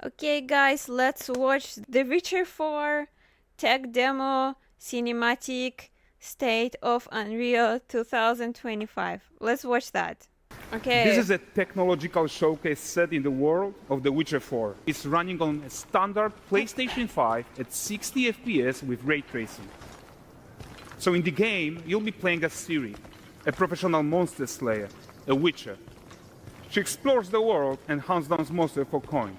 Okay, guys, let's watch The Witcher 4 tech demo cinematic state of Unreal 2025. Let's watch that. This Okay. is a technological showcase set in the world of The Witcher 4. It's running on a standard PlayStation 5 at 60 FPS with ray tracing. So in the game, you'll be playing as Ciri, a professional monster slayer, a witcher. She explores the world and hunts down monsters for coin.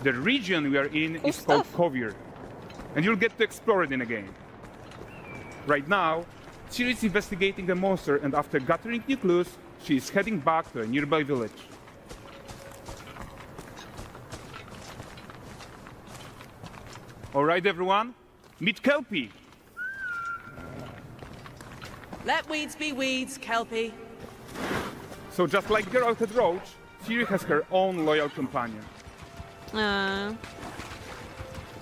The region we are in Cool is called stuff. Kovir, and you'll get to explore it in a game. Right now, Ciri is investigating the monster, and after gathering new clues, she is heading back to a nearby village. All right, everyone, meet Kelpie. Let weeds be weeds, Kelpie. So just like Geralt and Roach, Ciri has her own loyal companion.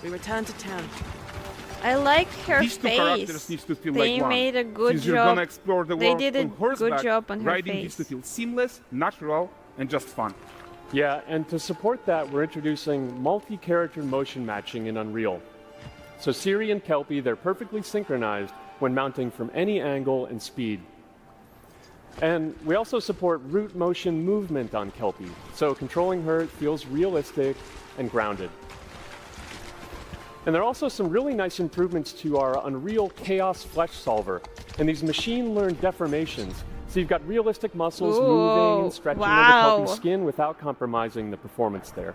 We return to town. I like her These two characters face. need to feel They like one. made a good Since you're job. gonna explore the They world did a on horseback, good job on her riding face. needs to feel seamless, natural, and just fun. Yeah, and to support that, we're introducing multi-character motion matching in Unreal. So Ciri and Kelpie, they're perfectly synchronized when mounting from any angle and speed. And we also support root motion movement on Kelpie, so controlling her feels realistic and grounded. And there are also some really nice improvements to our Unreal Chaos Flesh Solver and these machine-learned deformations. So you've got realistic muscles moving Whoa, and stretching over wow. Kelpie's skin without compromising the performance there.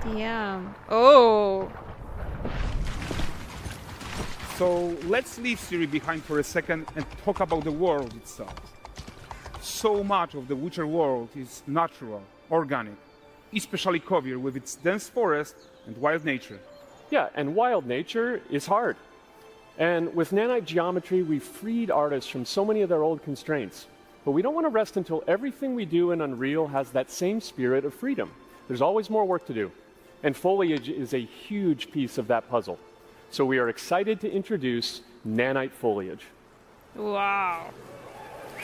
Damn. Oh. So let's leave Ciri behind for a second and talk about the world itself. So much of the Witcher world is natural, organic, especially Kovir with its dense forest and wild nature. Yeah, and wild nature is hard. And with nanite geometry, we've freed artists from so many of their old constraints. But we don't want to rest until everything we do in Unreal has that same spirit of freedom. There's always more work to do. And foliage is a huge piece of that puzzle. So we are excited to introduce nanite foliage. Wow.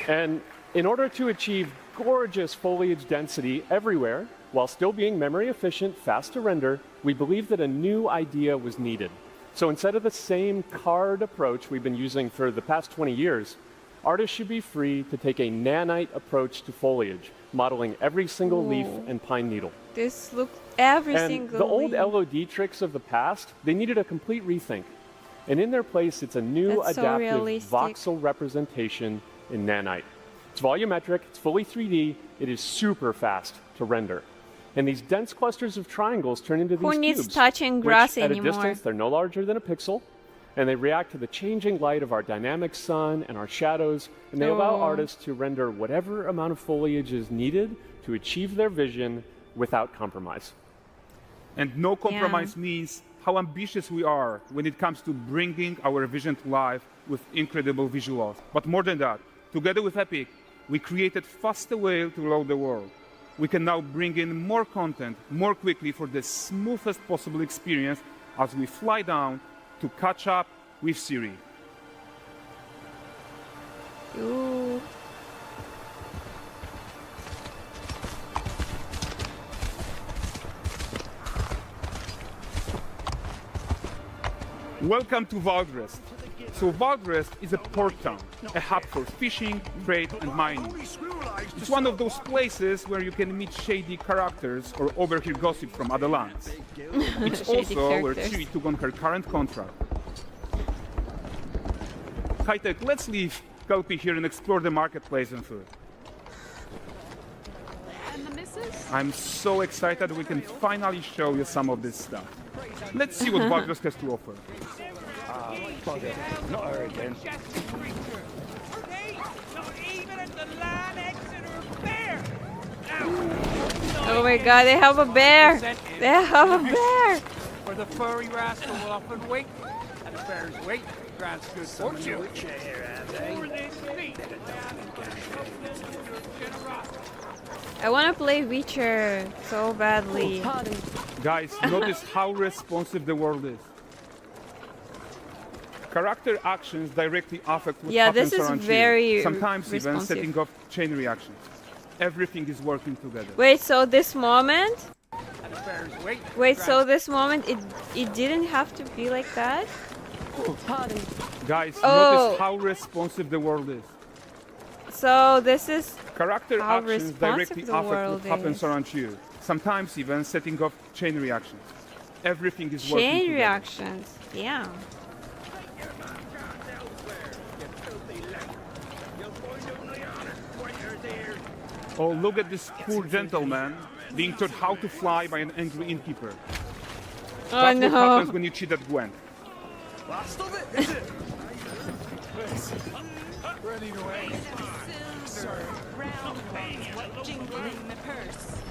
And in order to achieve gorgeous foliage density everywhere, while still being memory efficient, fast to render, we believe that a new idea was needed. So instead of the same card approach we've been using for the past 20 years, artists should be free to take a nanite approach to foliage, modeling every single leaf and pine needle. This looks every And single the old leaf. LOD tricks of the past, they needed a complete rethink. And in their place, it's a new That's so adaptive realistic. voxel representation in nanite. It's volumetric, it's fully 3D, it is super fast to render. And these dense clusters of triangles turn into Who these needs cubes, touching grass which, at anymore? a distance, they're no larger than a pixel, and they react to the changing light of our dynamic sun and our shadows, and they allow Oh. artists to render whatever amount of foliage is needed to achieve their vision without compromise. And no compromise means how ambitious we are when it comes to bringing our vision to life with incredible visuals. But more than that, together with Epic, we created faster way to load the world. We can now bring in more content more quickly for the smoothest possible experience as we fly down to catch up with Ciri. Ooh. Welcome to Valdrest. So Valdrest is a port town, a hub for fishing, trade, and mining. It's one of those places where you can meet shady characters or overhear gossip from other lands. It's Shady also where characters. Ciri took on her current contract. High-tech, let's leave Kelpie here and explore the marketplace and food. And the missus? I'm so excited we can finally show you some of this stuff. Let's see what Valdrest has to offer. Not her again. Hey, not even at the line Exeter Fair. Oh my god, they have a bear! They have a bear! Where the furry rascal will often wait, and the bear's weight grants good fortune. More than me. I wanna play Witcher so badly. Guys, notice how responsive the world is. Character actions directly affect what Yeah, happens this is around you, very sometimes even responsive. setting off chain reactions. Everything is working together. Wait, so this moment? At a bear's weight. Wait, so this moment it didn't have to be like that? Pardon. Guys, Oh. notice how responsive the world is. So this is Character How actions responsive directly the affect world what happens is. around you. Sometimes even setting off chain reactions. Everything is working chain together. reactions. Yeah. Oh, look at this poor gentleman being taught how to fly by an angry innkeeper. Oh That's what happens no. when you cheat at Gwent. Last of it, is it? Ready to aim. Jingling the purse.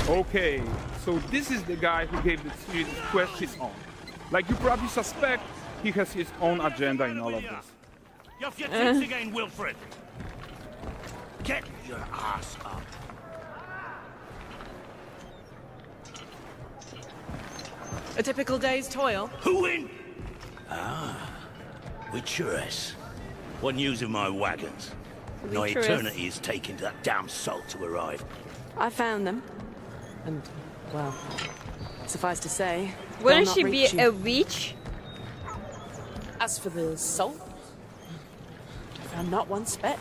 Okay, so this is the guy who gave the series quest his own. Like you probably suspect, he has his own agenda in all of this. You off your tits again, Wilfred? Get your ass up. A typical day's toil. Who in? Witcheress. One using my wagons. No Witcheress. eternity is taking that damn salt to arrive. I found them. And, well, suffice to say, they'll Wouldn't not she be reach you. a witch? As for the salt, I found not one speck.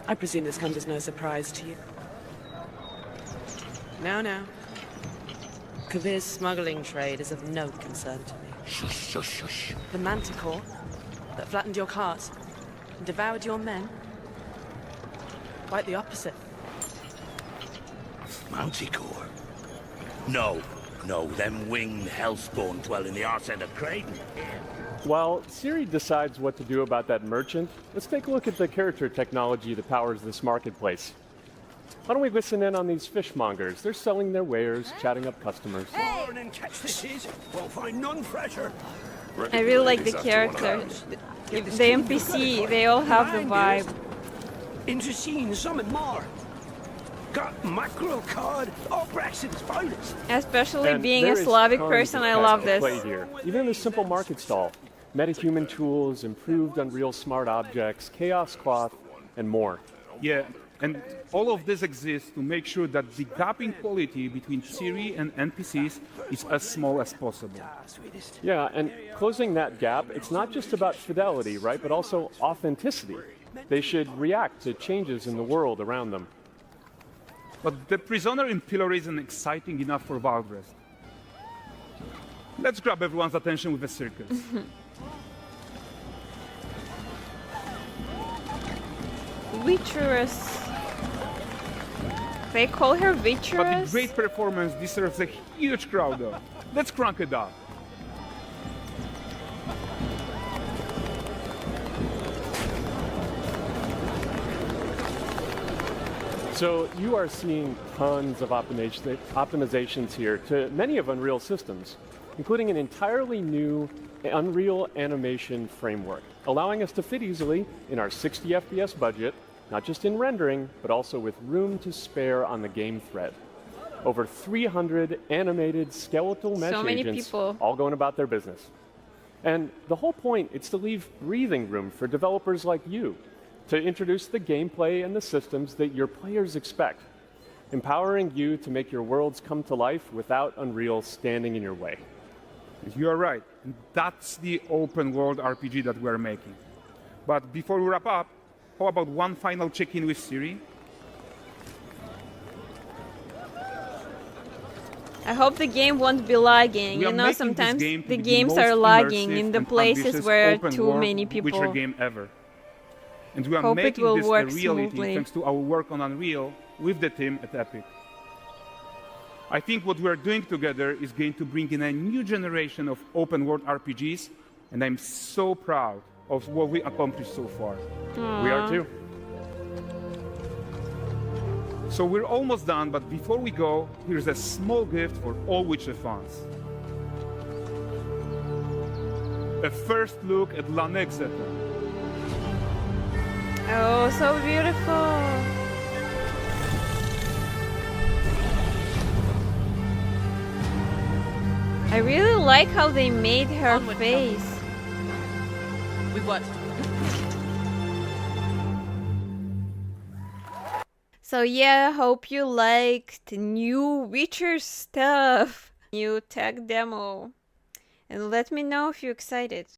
I presume this comes as no surprise to you. Now. Kavir's smuggling trade is of no concern to me. Shush, shush, shush. The manticore that flattened your cart and devoured your men? Quite the opposite. Manticore? No, them winged hellspawn dwell in the arse end of Creighton. While Siri decides what to do about that merchant, let's take a look at the character technology that powers this marketplace. Why don't we listen in on these fishmongers? They're selling their wares, chatting up customers. Morning, catch this is. Won't find none fresher. I really like the characters. The NPC, they all have the vibe. Into seeing something more. Got mackerel cod, all Braxton's finest. Especially And being a there is Slavic tons person, of I tech love to this. play here. Even in a simple market stall. Metahuman tools, improved Unreal smart objects, chaos cloth, and more. Yeah, and all of this exists to make sure that the gap in quality between Siri and NPCs is as small as possible. Yeah, and closing that gap, it's not just about fidelity, right? But also authenticity. They should react to changes in the world around them. But the prisoner in Pillory isn't exciting enough for Valdrest. Let's grab everyone's attention with a circus. Witcheress. They call her But the Witcheress? great performance deserves a huge crowd though. Let's crank it up. So you are seeing tons of optimizations here to many of Unreal systems, including an entirely new Unreal animation framework, allowing us to fit easily in our 60 FPS budget, not just in rendering, but also with room to spare on the game thread. Over 300 animated skeletal mesh So many agents, people. all going about their business. And the whole point is to leave breathing room for developers like you to introduce the gameplay and the systems that your players expect, empowering you to make your worlds come to life without Unreal standing in your way. You are right. And that's the open world RPG that we're making. But before we wrap up, how about one final check-in with Siri? I hope the game won't be lagging. We You are know, making this sometimes game to the be games most are lagging immersive in the and places ambitious where open too world many Witcher people. game ever. And we are Hope it making will this a work reality smoothly. thanks to our work on Unreal with the team at Epic. I think what we are doing together is going to bring in a new generation of open world RPGs, and I'm so proud of what we accomplished so far. We are too. So we're almost done, but before we go, here's a small gift for all Witcher fans. A first look at La Nexeta. Oh, so beautiful. I really like how they made her Onward, face. We've worked. So yeah, hope you liked new Witcher stuff, new tech demo, and let me know if you're excited.